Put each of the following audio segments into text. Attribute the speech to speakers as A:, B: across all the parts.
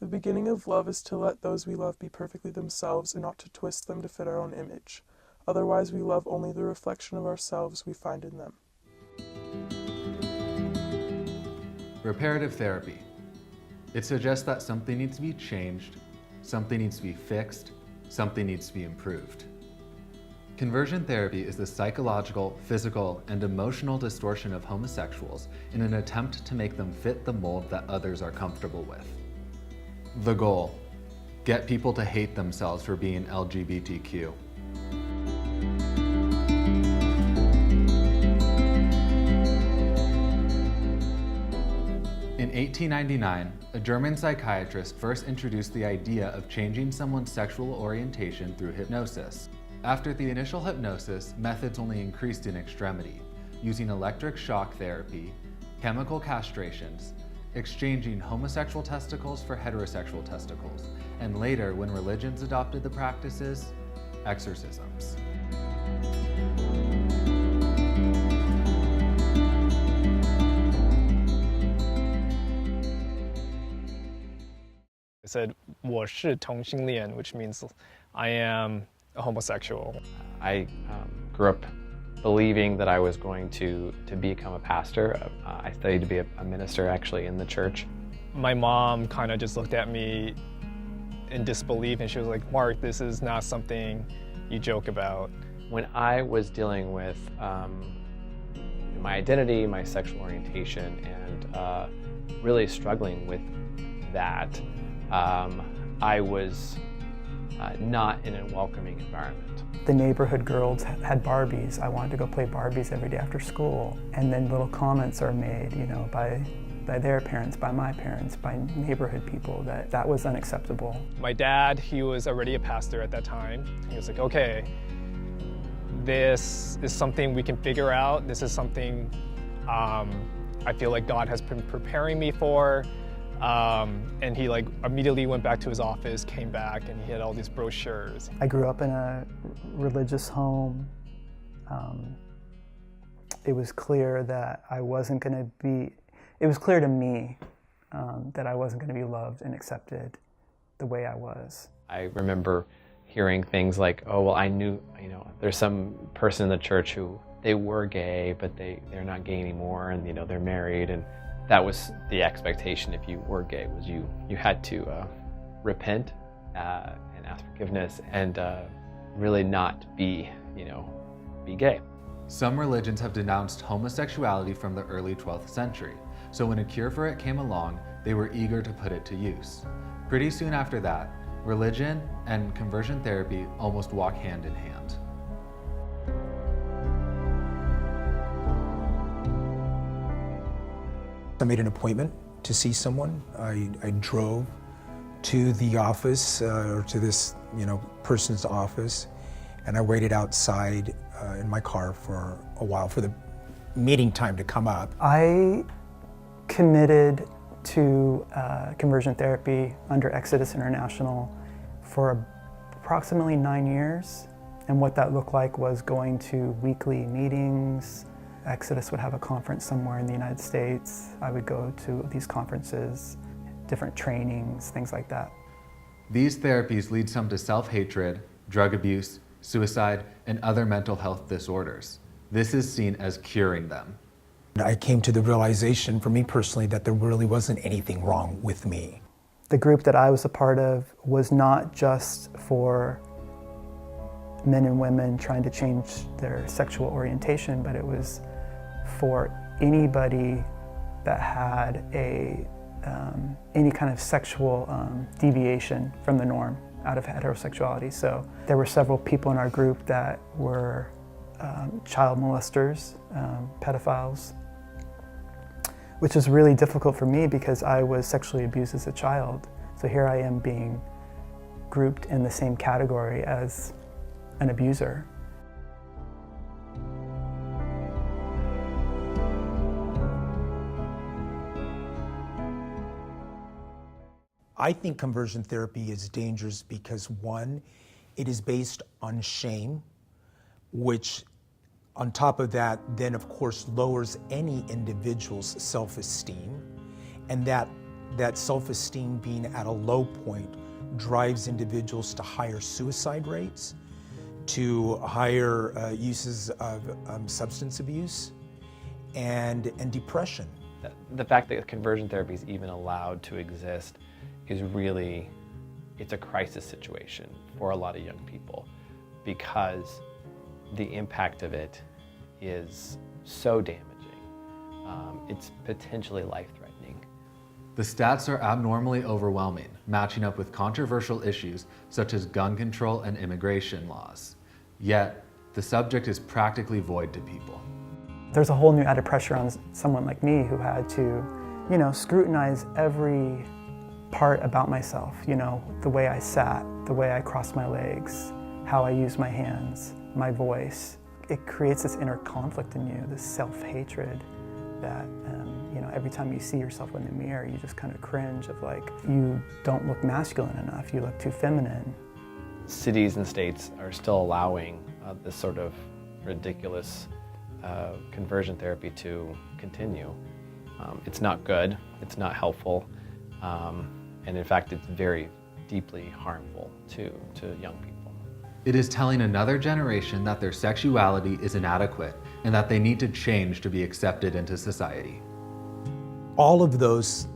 A: The beginning of love is to let those we love be perfectly themselves and not to twist them to fit our own image. Otherwise, we love only the reflection of ourselves we find in them.
B: Reparative therapy. It suggests that something needs to be changed, something needs to be fixed, something needs to be improved. Conversion therapy is the psychological, physical, and emotional distortion of homosexuals in an attempt to make them fit the mold that others are comfortable with. The goal: get people to hate themselves for being LGBTQ. In 1899, a German psychiatrist first introduced the idea of changing someone's sexual orientation through hypnosis. After the initial hypnosis, methods only increased in extremity, using electric shock therapy, chemical castrations, exchanging homosexual testicles for heterosexual testicles, and later, when religions adopted the practices, exorcisms.
C: I said, 我是同性恋, which means I am a homosexual.
D: I grew up believing that I was going to become a pastor. I studied to be a minister actually in the church.
C: My mom kind of just looked at me in disbelief and she was like, Mark, this is not something you joke about.
D: When I was dealing with my identity, my sexual orientation, and really struggling with that, I was not in a welcoming environment.
E: The neighborhood girls had Barbies. I wanted to go play Barbies every day after school. And then little comments are made, you know, by their parents, by my parents, by neighborhood people, that was unacceptable.
C: My dad, he was already a pastor at that time. He was like, okay, this is something we can figure out. This is something I feel like God has been preparing me for. And he immediately went back to his office, came back, and he had all these brochures.
E: I grew up in a religious home. It was clear that I wasn't going to be, it was clear to me that I wasn't going to be loved and accepted the way I was.
D: I remember hearing things like, oh, well, I knew, you know, there's some person in the church who they were gay, but they're not gay anymore, and, you know, they're married, and that was the expectation if you were gay, was you had to repent and ask forgiveness and really not be gay.
B: Some religions have denounced homosexuality from the early 12th century, so when a cure for it came along, they were eager to put it to use. Pretty soon after that, religion and conversion therapy almost walk hand in hand.
F: I made an appointment to see someone. I drove to the office, or to this person's office, and I waited outside in my car for a while for the meeting time to come up.
E: I committed to conversion therapy under Exodus International for approximately 9 years, and what that looked like was going to weekly meetings. Exodus would have a conference somewhere in the United States. I would go to these conferences, different trainings, things like that.
B: These therapies lead some to self-hatred, drug abuse, suicide, and other mental health disorders. This is seen as curing them.
F: I came to the realization, for me personally, that there really wasn't anything wrong with me.
E: The group that I was a part of was not just for men and women trying to change their sexual orientation, but it was for anybody that had any kind of sexual deviation from the norm out of heterosexuality. So there were several people in our group that were child molesters, pedophiles, which is really difficult for me because I was sexually abused as a child. So here I am being grouped in the same category as an abuser.
F: I think conversion therapy is dangerous because, one, it is based on shame, which on top of that then of course lowers any individual's self-esteem, and that that self-esteem being at a low point drives individuals to higher suicide rates, to higher uses of substance abuse, and depression.
D: The fact that conversion therapy is even allowed to exist is really, it's a crisis situation for a lot of young people, because the impact of it is so damaging. It's potentially life-threatening.
B: The stats are abnormally overwhelming, matching up with controversial issues such as gun control and immigration laws. Yet, the subject is practically void to people.
E: There's a whole new added pressure on someone like me who had to, scrutinize every part about myself, the way I sat, the way I crossed my legs, how I used my hands, my voice. It creates this inner conflict in you, this self-hatred that, every time you see yourself in the mirror, you just kind of cringe of like, you don't look masculine enough, you look too feminine.
D: Cities and states are still allowing this sort of ridiculous conversion therapy to continue. It's not good, it's not helpful, and in fact it's very deeply harmful to young people.
B: It is telling another generation that their sexuality is inadequate and that they need to change to be accepted into society.
F: All of those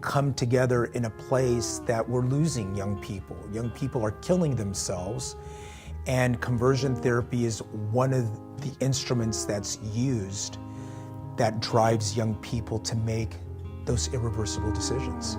F: come together in a place that we're losing young people. Young people are killing themselves, and conversion therapy is one of the instruments that's used that drives young people to make those irreversible decisions.